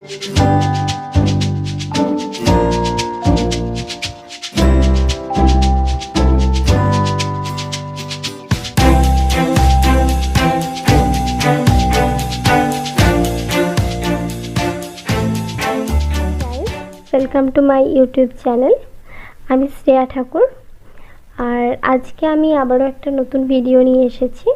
Welcome to my YouTube channel. আমি শ্রেয়া ঠাকুর, আর আজকে আমি আবারও একটা নতুন ভিডিও নিয়ে এসেছি।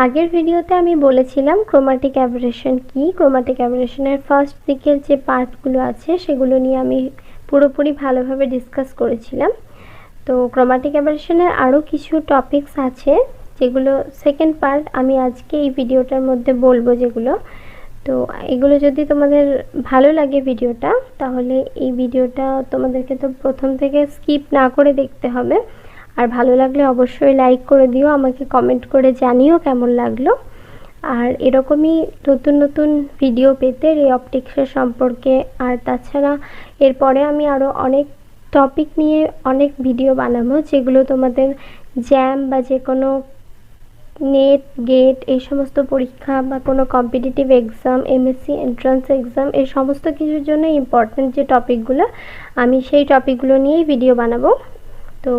আগের ভিডিওতে আমি বলেছিলাম ক্রোমাটিক অ্যাবারেশন কী, ক্রোমাটিক অ্যাবারেশনের ফার্স্ট দিকের যে পার্টগুলো আছে সেগুলো নিয়ে আমি পুরোপুরি ভালোভাবে ডিসকাস করেছিলাম। তো ক্রোমাটিক অ্যাবারেশনের আরও কিছু টপিকস আছে যেগুলো সেকেন্ড পার্ট আমি আজকে এই ভিডিওটার মধ্যে বলবো যেগুলো। তো এগুলো যদি তোমাদের ভালো লাগে ভিডিওটা, তাহলে এই ভিডিওটা তোমাদেরকে তো প্রথম থেকে স্কিপ না করে দেখতে হবে। আর ভালো লাগলে অবশ্যই লাইক করে দিও, আমাকে কমেন্ট করে জানিও কেমন লাগলো। আর এরকমই নতুন নতুন ভিডিও পেতে রে অপটিক্সের সম্পর্কে, আর তাছাড়া এরপরে আমি আরও অনেক টপিক নিয়ে অনেক ভিডিও বানাবো যেগুলো তোমাদের জ্যাম বা যে কোনো নেট গেট এই সমস্ত পরীক্ষা বা কোনো competitive exam, MSc entrance exam, এই সমস্ত কিছুর জন্য ইম্পর্ট্যান্ট যে টপিকগুলো, আমি সেই টপিকগুলো নিয়েই ভিডিও বানাবো। তো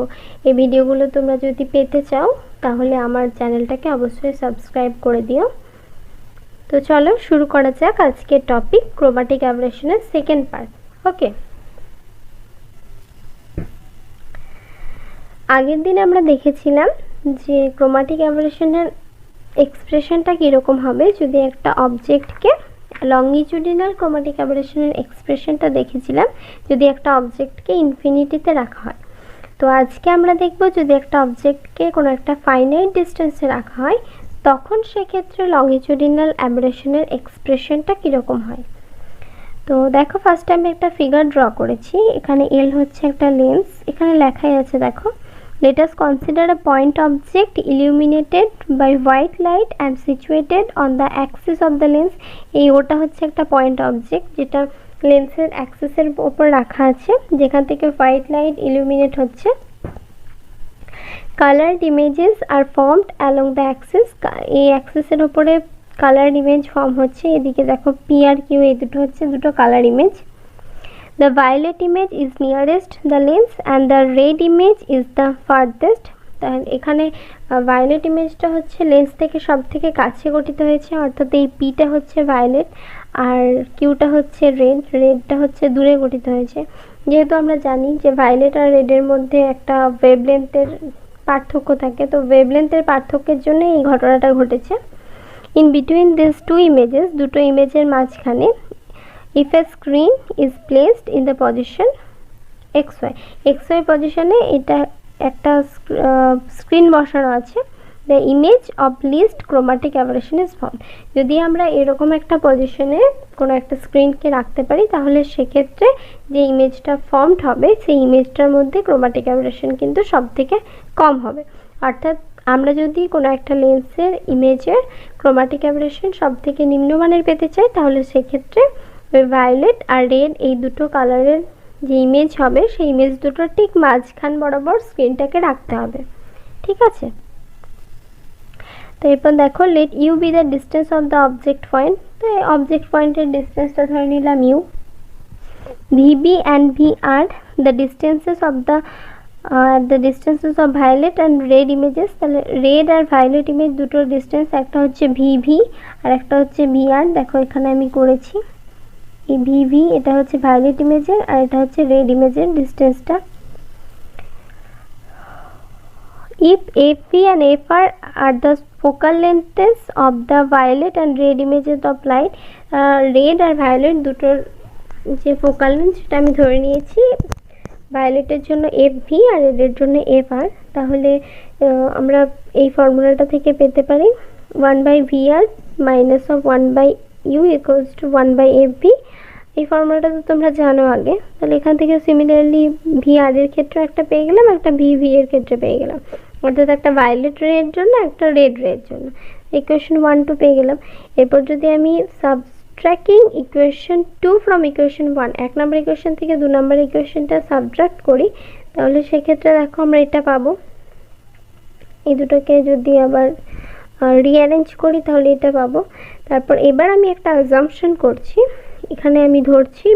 এই ভিডিওগুলো তোমরা যদি পেতে চাও তাহলে আমার চ্যানেলটাকে অবশ্যই সাবস্ক্রাইব করে দিও। তো চলো শুরু করা যাক আজকের টপিক, ক্রোমাটিক অ্যাবারেশনের সেকেন্ড পার্ট। ওকে, আগের দিন আমরা দেখেছিলাম যে ক্রোমাটিক অ্যাবারেশনের এক্সপ্রেশনটা কীরকম হবে যদি একটা অবজেক্টকে, লংগিটিউডিনাল ক্রোমাটিক অ্যাবারেশনের এক্সপ্রেশনটা দেখেছিলাম যদি একটা অবজেক্টকে ইনফিনিটিতে রাখা হয়। তো আজকে আমরা দেখব যদি একটা অবজেক্টকে কোনো একটা ফাইনাইট ডিস্টেন্সে রাখা হয় তখন সেক্ষেত্রে লংগিটিউডিনাল অ্যাবারেশনের এক্সপ্রেশনটা কীরকম হয়। তো দেখো, ফার্স্ট আমি একটা ফিগার ড্র করেছি। এখানে এল হচ্ছে একটা লেন্স, এখানে লেখাই আছে দেখো, let us consider a point object illuminated by white light and situated on the axis of the lens. এই ওটা হচ্ছে একটা পয়েন্ট অবজেক্ট যেটা লেন্সের অ্যাক্সিসের উপর রাখা আছে, যেখান থেকে হোয়াইট লাইট ইলুমিনেট হচ্ছে। Coloured images are formed along the Axis, এই অ্যাক্সিসের উপরে কালার ইমেজ ফর্ম হচ্ছে। এদিকে দেখো পি আর কিউ, এই দুটো হচ্ছে দুটো colour image. The violet image is nearest the lens and the red image is the farthest. তাহলে এখানে ভায়োলেট ইমেজটা হচ্ছে লেন্স থেকে সব থেকে কাছে গঠিত হয়েছে, অর্থাৎ এই পিটা হচ্ছে ভায়োলেট আর কিউটা হচ্ছে রেড, রেডটা হচ্ছে দূরে গঠিত হয়েছে। যেহেতু আমরা জানি যে ভায়োলেট আর রেডের মধ্যে একটা ওয়েভলেন্থের পার্থক্য থাকে, তো ওয়েভলেন্থের পার্থক্যের জন্য এই ঘটনাটা ঘটেছে। In between this two images, দুটো ইমেজের মাঝখানে, if a screen is placed in the position xy পজিশনে এটা একটা স্ক্রিন বসানো আছে, the image of least chromatic aberration is formed. যদি আমরা এরকম একটা পজিশনে কোনো একটা স্ক্রিনকে রাখতে পারি তাহলে সেক্ষেত্রে যে ইমেজটা ফর্মড হবে সেই ইমেজটার মধ্যে ক্রোমাটিক অ্যাবারেশন কিন্তু সব থেকে কম হবে। অর্থাৎ আমরা যদি কোনো একটা লেন্সের ইমেজের ক্রোমাটিক অ্যাবারেশন সব থেকে নিম্নমানের পেতে চাই তাহলে সেক্ষেত্রে ভায়োলেট আর রেড এই দুটো কালারের যে ইমেজ হবে সেই ইমেজ দুটো ঠিক মাঝখান বরাবর স্ক্রিনটাকে রাখতে হবে, ঠিক আছে। তো এরপর দেখো, let U be the distance of the object point. তো এই অবজেক্ট পয়েন্টের ডিস্টেন্সটা ধরে নিলাম U. VB and V R the distances of the distances of violet and red images. তাহলে রেড আর ভায়োলেট ইমেজ দুটোর ডিস্টেন্স একটা হচ্ছে ভিভি আর একটা হচ্ছে ভি আর। দেখো এখানে আমি করেছি এই ভিভি, এটা হচ্ছে ভায়োলেট ইমেজের আর এটা হচ্ছে রেড ইমেজের ডিস্টেন্সটা। If FV and FR are the focal lengths of the violet and red images of light, red আর ভায়োলেট দুটোর যে ফোকাল লেন্থ সেটা আমি ধরে নিয়েছি ভায়োলেটের জন্য এফভি আর রেডের জন্য এফআর। তাহলে আমরা এই ফর্মুলাটা থেকে পেতে পারি 1/vr minus of 1/u equals to 1/fv। এই ফর্মুলাটা তো তোমরা জানো আগে। তাহলে এখান থেকে সিমিলারলি ভি আর এর ক্ষেত্রে একটা পেয়ে গেলাম, একটা ভিভি এর ক্ষেত্রে পেয়ে গেলাম, অর্থাৎ একটা ভায়োলেট রের জন্য একটা রেড রের জন্য। ইকুয়েশন 1 2 পেয়ে গেলাম। এরপর যদি আমি subtracting equation 2 from equation 1, 1 number equation থেকে 2 নম্বর ইকুয়েশনটা সাবট্রাক্ট করি তাহলে সেক্ষেত্রে দেখো আমরা এটা পাবো। এই দুটোকে যদি আবার রিঅ্যারেঞ্জ করি তাহলে এটা পাবো। তারপর এবার আমি একটা অ্যাজাম্পশন করছি, এখানে আমি ধরছি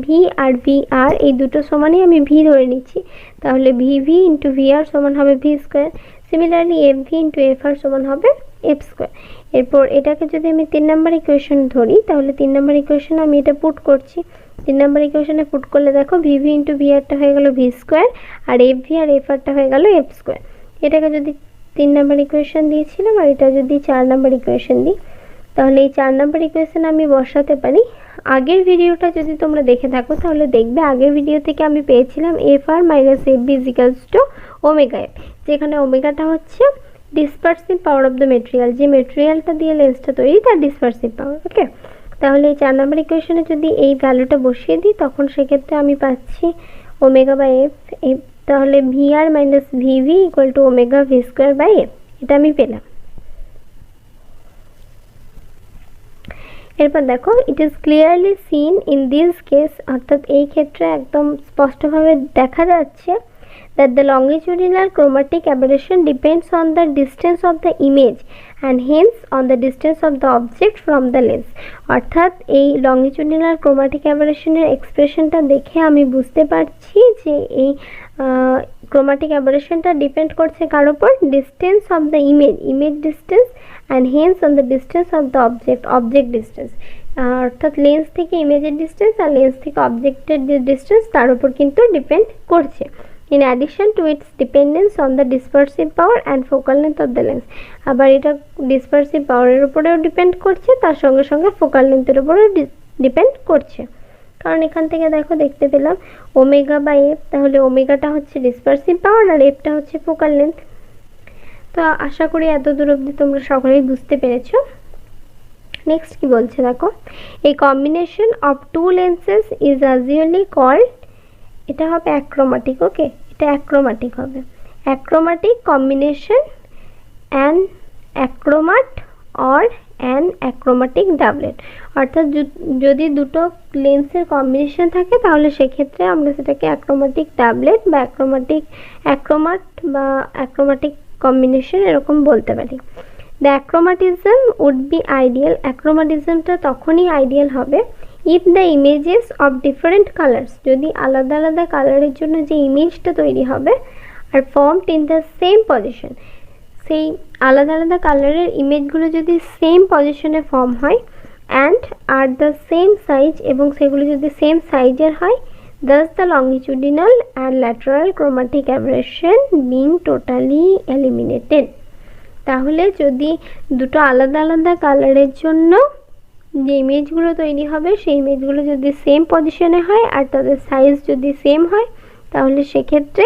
ভি আর ভি আর এই দুটো সমানই আমি ভি ধরে নিচ্ছি, তাহলে ভি ইন্টু ভি আর সমান হবে V square. Similarly F V into F R সমান হবে এফ স্কোয়ার। এরপর এটাকে যদি আমি 3 নম্বর ইকুয়েশন ধরি, তাহলে 3 নম্বর ইকুয়েশন আমি এটা পুট করছি। 3 নম্বর ইকুয়েশনে পুট করলে দেখো ভি ইন্টু ভি আরটা হয়ে গেল ভি স্কোয়ার, আর এফ আরটা হয়ে গেল এফ স্কোয়ার। এটাকে যদি 3 নম্বর ইকুয়েশন দিয়েছিলাম, আর এটা যদি 4 নম্বর ইকুয়েশন দিই, তাহলে এই 4 নম্বর ইকুয়েশন আমি বসাতে পারি। আগের ভিডিওটা যদি তোমরা দেখে থাকো তাহলে দেখবে আগের ভিডিও থেকে আমি পেয়েছিলাম F R minus F B equals to omega F, যেখানে ওমেগাটা হচ্ছে dispersive power of the material, যে মেটেরিয়ালটা দিয়ে লেন্সটা তৈরি তার ডিসপারসিভ পাওয়ার। ওকে, তাহলে এই 4 নম্বর ইকুয়েশনে যদি এই ভ্যালুটা বসিয়ে দিই, তখন সেক্ষেত্রে আমি পাচ্ছি ওমেগা বাই এফ। তাহলে V R minus VV equal to omega V square by F, এটা আমি পেলাম। এরপর দেখো, it is clearly seen in this case, অর্থাৎ এই ক্ষেত্রে একদম স্পষ্টভাবে দেখা যাচ্ছে that the longitudinal chromatic aberration depends on the distance of the image and hence on the distance of the object from the lens। অর্থাৎ এই longitudinal chromatic aberration এর এক্সপ্রেশনটা দেখে আমি বুঝতে পারছি যে এই chromatic aberrationটা ডিপেন্ড করছে কার উপর, distance of the image distance and hence on the distance of the object distance। অর্থাৎ লেন্স থেকে ইমেজের ডিস্টেন্স আর লেন্স থেকে অবজেক্টের যে ডিস্টেন্স তার উপর কিন্তু ডিপেন্ড করছে। in addition to its dependence on the dispersive power and focal length of the lens। আবার এটা ডিসপারসিভ পাওয়ারের উপরেও ডিপেন্ড করছে, তার সঙ্গে সঙ্গে ফোকাল লেন্থের উপরেও ডিপেন্ড করছে। কারণ এখান থেকে দেখো দেখতে পেলাম ওমেগা বাই এফ, তাহলে ওমেগাটা হচ্ছে ডিসপারসিভ পাওয়ার আর এফটা হচ্ছে ফোকাল লেন্থ। তো আশা করি এত দূর অবধি তোমরা সকলেই বুঝতে পেরেছো। নেক্সট কি বলছে দেখো, এই combination of two lenses is usually called, এটা হবে অ্যাক্রোমাটিক। ওকে, এটা অ্যাক্রোমাটিক হবে, achromatic combination an achromat or an achromatic doublet. অর্থাৎ যদি দুটো লেন্সের কম্বিনেশন থাকে তাহলে সেক্ষেত্রে আমরা সেটাকে অ্যাক্রোমাটিক ডাবলেট বা অ্যাক্রোমাট বা অ্যাক্রোমাটিক কম্বিনেশন এরকম বলতে পারি। দ্য অ্যাক্রোমাটিজম উড বি আইডিয়াল, অ্যাক্রোমাটিজমটা তখনই আইডিয়াল হবে if the images of different colors, যদি আলাদা আলাদা কালারের জন্য যে ইমেজটা তৈরি হবে আর formed in the same position, সেই আলাদা আলাদা কালারের ইমেজগুলো যদি সেম পজিশনে ফর্ম হয় and are the same size, এবং সেগুলো যদি সেম সাইজের হয়, thus the longitudinal and lateral chromatic aberration being totally eliminated। তাহলে যদি দুটো আলাদা আলাদা কালারের জন্য যে ইমেজগুলো তৈরি হবে সেই ইমেজগুলো যদি সেম পজিশনে হয় আর তাদের সাইজ যদি সেম হয়, তাহলে সেক্ষেত্রে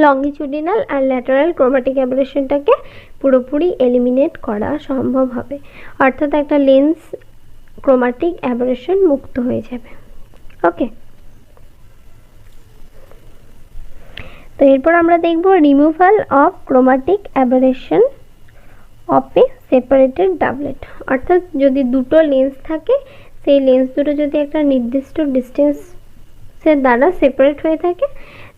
লংগিচুডিনাল আর ল্যাটারাল ক্রোমাটিক অ্যাবারেশনটাকে পুরোপুরি এলিমিনেট করা সম্ভব হবে। অর্থাৎ একটা লেন্স ক্রোমাটিক অ্যাবারেশন মুক্ত হয়ে যাবে। ওকে, তো এরপর আমরা দেখব removal of chromatic aberration of a separated doublet. অর্থাৎ যদি দুটো লেন্স থাকে, সেই লেন্স দুটো যদি একটা নির্দিষ্ট ডিস্টেন্সের দ্বারা সেপারেট হয়ে থাকে,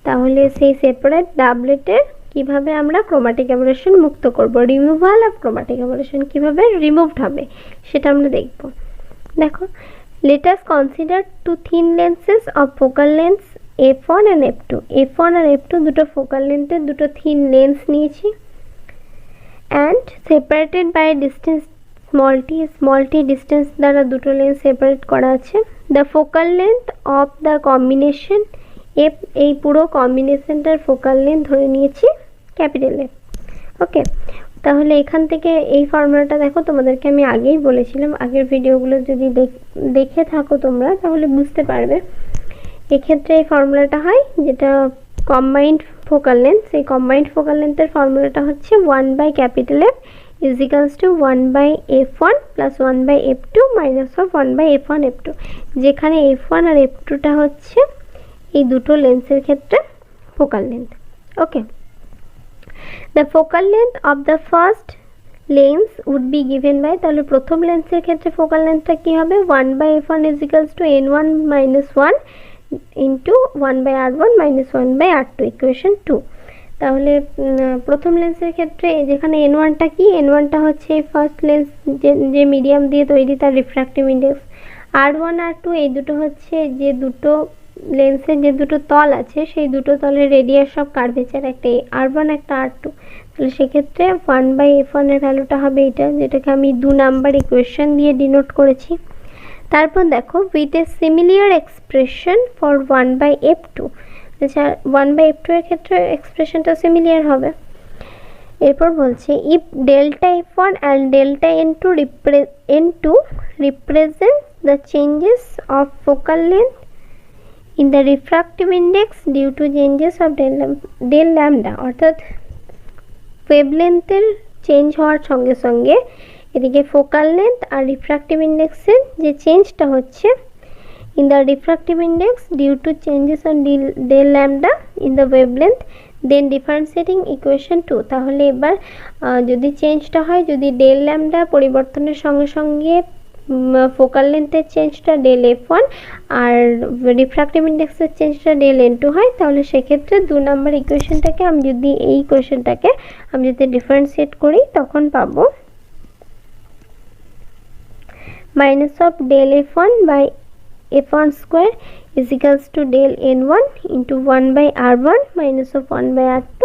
তাহলে সেই সেপারেট ডাবলেটের কিভাবে আমরা ক্রোমাটিক অ্যাবারেশন মুক্ত করব, রিমুভাল অফ ক্রোমাটিক অ্যাবারেশন কিভাবে রিমুভড হবে সেটা আমরা দেখব। দেখো, let us consider two thin lenses of focal length f1 and f2। f1 আর f2 দুটো ফোকাল লেন্থের দুটো থিন লেন্স নিয়েছি and separated by a distance small t distance দ্বারা দুটো লেন্স সেপারেট করা আছে। the focal length of the combination f, এই পুরো কম্বিনেশনটার ফোকাল লেন্থ ধরে নিয়েছি ক্যাপিটাল F। ওকে, তাহলে এখান থেকে এই ফর্মুলাটা দেখো, তোমাদেরকে আমি আগেই বলেছিলাম, আগের ভিডিওগুলো যদি দেখে থাকো তোমরা তাহলে বুঝতে পারবে। এক্ষেত্রে এই ফর্মুলাটা হয় যেটা কম্বাইন্ড ফোকাল লেন্থ, সেই কম্বাইন্ড ফোকাল লেন্থের ফর্মুলাটা হচ্ছে 1/F is equals to 1/F1 plus 1/F2 minus of 1/F1 F2, যেখানে F1 আর F2টা হচ্ছে এই দুটো লেন্সের ক্ষেত্রে focal length. Okay, the focal length of the first lens would be given by, তাহলে প্রথম লেন্সের ক্ষেত্রে ফোকাল লেন্থটা কি হবে, 1/F1 is equals to n1 minus 1 into 1/r1 minus 1/r2 equation 2। তাহলে প্রথম লেন্সের ক্ষেত্রে যেখানে n1টা কি, n1টা হচ্ছে ফার্স্ট লেন্স যে মিডিয়াম দিয়ে তৈরি তার রিফ্র্যাক্টিভ ইন্ডেক্স, R1 R2 এই দুটো হচ্ছে যে দুটো লেন্সের যে দুটো তল আছে সেই দুটো তলের রেডিয়াস অফ কার্ভেচার, একটা R1 একটা R2। তাহলে সেক্ষেত্রে 1/f1 এর ভ্যালুটা হবে এটা, যেটাকে আমি 2 নাম্বার ইকুয়েশন দিয়ে ডিনোট করেছি। তারপর দেখো with a similar expression for 1/f2, আচ্ছা 1/f2 এর ক্ষেত্রে এক্সপ্রেশনটা সিমিলার হবে। এরপর বলছে if delta f1 and delta n2 represent the changes of focal length in the refractive index due to changes of del lambda, অর্থাৎ ওয়েভলেন্থের চেঞ্জ হওয়ার সঙ্গে সঙ্গে এদিকে ফোকাল লেন্থ আর রিফ্র্যাক্টিভ ইন্ডেক্সের যে চেঞ্জটা হচ্ছে in the refractive index due to changes on del lambda in the wavelength, then differentiating equation 2। তাহলে এবার যদি চেঞ্জটা হয়, যদি ডেল ল্যামডা পরিবর্তনের সঙ্গে সঙ্গে ফোকাল লেন্থের চেঞ্জটা ডেল f1 আর রিফ্র্যাক্টিভ ইন্ডেক্সের চেঞ্জটা ডেল n2 হয়, তাহলে সেক্ষেত্রে 2 নাম্বার ইকুয়েশনটাকে আমি যদি এই ইকুয়েশনটাকে আমি যদি ডিফারেন্সিয়েট করি তখন পাবো minus of del f1 by f1 square is equals to del n1 into 1/r1 minus of 1/r2।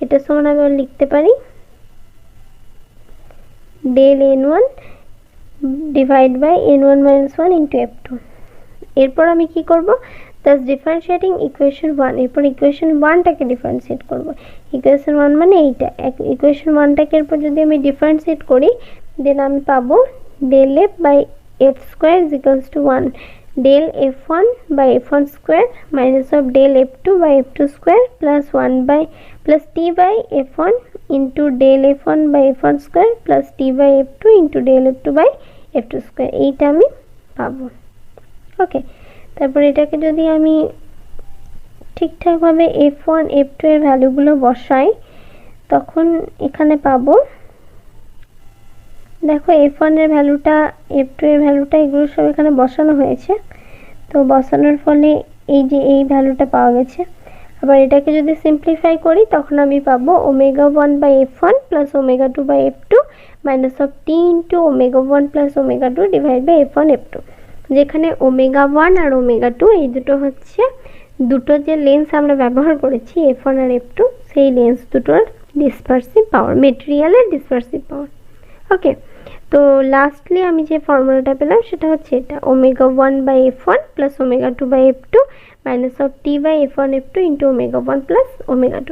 এটা সমান আমি লিখতে পারি del n1 divide by n1 minus 1 into f2। এরপর আমি কি করব, thus differentiating equation 1, এরপর equation 1টাকে ডিফারেন্সিয়েট করব। equation 1 মানে এইটা, equation 1টাকে এরপর যদি আমি ডিফারেন্সিয়েট করি দেন আমি পাবো del f by f square is equals to 1 del f1 by f1 square minus of del f2 by f2 square plus 1 by plus t by f1 into del f1 by f1 square plus t by f2 into del f2 by f2 square, এইটা আমি পাবো। ওকে, তারপর এটাকে যদি আমি ঠিকঠাকভাবে f1 f2 এর ভ্যালুগুলো বসাই তখন এখানে পাবো, দেখো f1 এর ভ্যালুটা f2 এর ভ্যালুটা এগুলো সব এখানে বসানো হয়েছে, তো বসানোর ফলে এই যে এই ভ্যালুটা পাওয়া গেছে। আবার এটাকে যদি সিম্পলিফাই করি তখন আমি পাবো ω1 by f1 plus ω2 by f2 minus of t into ω1 plus ω2 divide by f1 f2, যেখানে ω1 আর ω2 এই দুটো হচ্ছে দুটো যে লেন্স আমরা ব্যবহার করেছি f1 আর f2, সেই লেন্স দুটোর ডিসপারসিভ পাওয়ার, মেটেরিয়ালের ডিসপারসিভ পাওয়ার। ওকে, তো লাস্টলি আমি যে ফর্মুলাটা পেলাম সেটা হচ্ছে এটা ω1 by f1 plus ω2 by f2 minus of t by f1 f2 into ω1 plus ω2,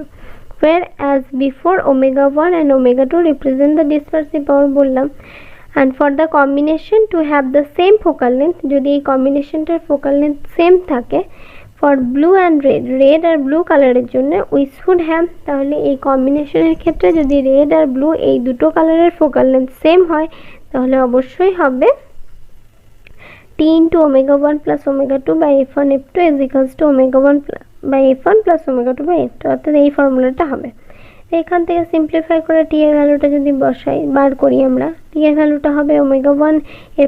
where as before ω1 and ω2 represent the dispersive power বললাম, and for the combination to have the same focal length, যদি এই কম্বিনেশনটার focal length same থাকে for blue and red, red আর blue কালারের জন্য we should have, তাহলে এই কম্বিনেশনের ক্ষেত্রে যদি রেড আর ব্লু এই দুটো কালারের ফোকাল লেন্থ সেম হয় তাহলে অবশ্যই হবে t into ω1 plus ω2 by f1 f2 is equals to ω1 by f1 plus ω2 by f2, অর্থাৎ এই ফর্মুলাটা হবে। এখান থেকে সিম্পলিফাই করে t এর ভ্যালুটা যদি বসাই বার করি আমরা, t এর ভ্যালুটা হবে ω1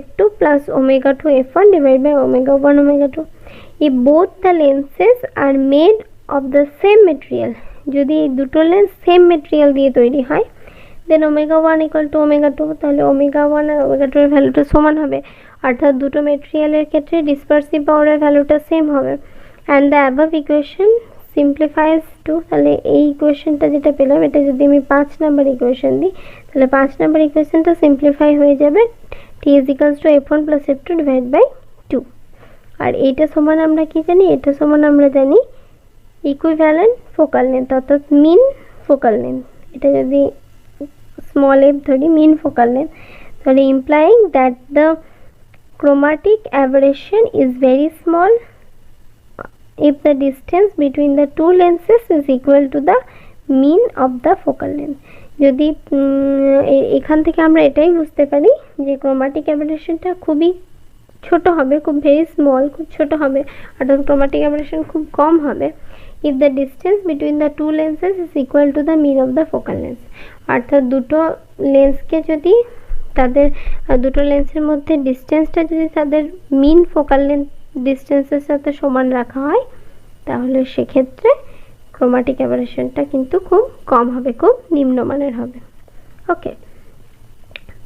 f2 plus ω2 f1 divided by ω1 ω2। if both the lenses are made of the same material, যদি এই দুটো লেন্স সেম মেটেরিয়াল দিয়ে তৈরি হয় দেন ω1 equal to ω2, তাহলে ω1 আর ω2 এর ভ্যালুটা সমান হবে, অর্থাৎ দুটো মেটেরিয়ালের ক্ষেত্রে ডিসপারসিভ পাওয়ারের ভ্যালুটা সেম হবে। And the above equation simplifies to, তাহলে এই ইকুয়েশনটা যেটা পেলাম এটা যদি আমি 5 নাম্বার ইকুয়েশন দিই তাহলে 5 নাম্বার ইকুয়েশনটা সিম্পলিফাই হয়ে যাবে t is equals to f1 plus f2 divided by 2। আর এইটা সমান আমরা কি জানি, এটা সমান আমরা জানি ইকুইভ্যালেন্ট ফোকাল লেন্থ, অর্থাৎ মিন ফোকাল লেন্থ। এটা যদি স্মল f ধরি মিন ফোকাল লেন্থ, তাহলে ইমপ্লাইং that the chromatic aberration is very small if the distance between the two lenses is equal to the mean of the focal length। যদি এখান থেকে আমরা এটাই বুঝতে পারি যে chromatic aberrationটা খুবই ছোট হবে, খুব ভেরি স্মল, খুব ছোট হবে, অর্থাৎ chromatic aberration খুব কম হবে if the distance between the two lenses is equal to the mean of the focal length, অর্থাৎ দুটো লেন্সকে যদি তাদের দুটো লেন্সের মধ্যে ডিস্টেন্সটা যদি তাদের মিন ফোকাল লেন্থ ডিস্টেন্সের সাথে সমান রাখা হয় তাহলে সেক্ষেত্রে ক্রোমাটিক অ্যাবারেশনটা কিন্তু খুব কম হবে, খুব নিম্নমানের হবে। ওকে,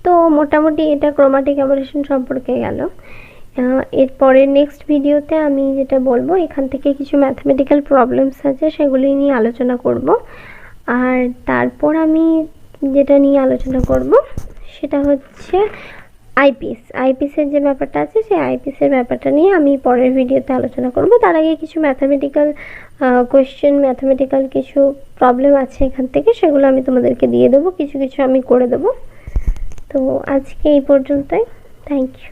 তো মোটামুটি এটা ক্রোমাটিক অ্যাবারেশন সম্পর্কে গেল। এরপরে নেক্সট ভিডিওতে আমি যেটা বলবো এখান থেকে কিছু ম্যাথমেটিক্যাল প্রবলেমস আছে সেগুলি নিয়ে আলোচনা করব। আর তারপর আমি যেটা নিয়ে আলোচনা করব সেটা হচ্ছে আইপিএসের যে ব্যাপারটা আছে সেই আইপিএসের ব্যাপারটা নিয়ে আমি পরের ভিডিওতে আলোচনা করব। তার আগে কিছু ম্যাথমেটিক্যাল ম্যাথমেটিক্যাল কিছু প্রবলেম আছে এখান থেকে, সেগুলো আমি তোমাদেরকে দিয়ে দেবো, কিছু কিছু আমি করে দেবো। তো আজকে এই পর্যন্তই। Thank you.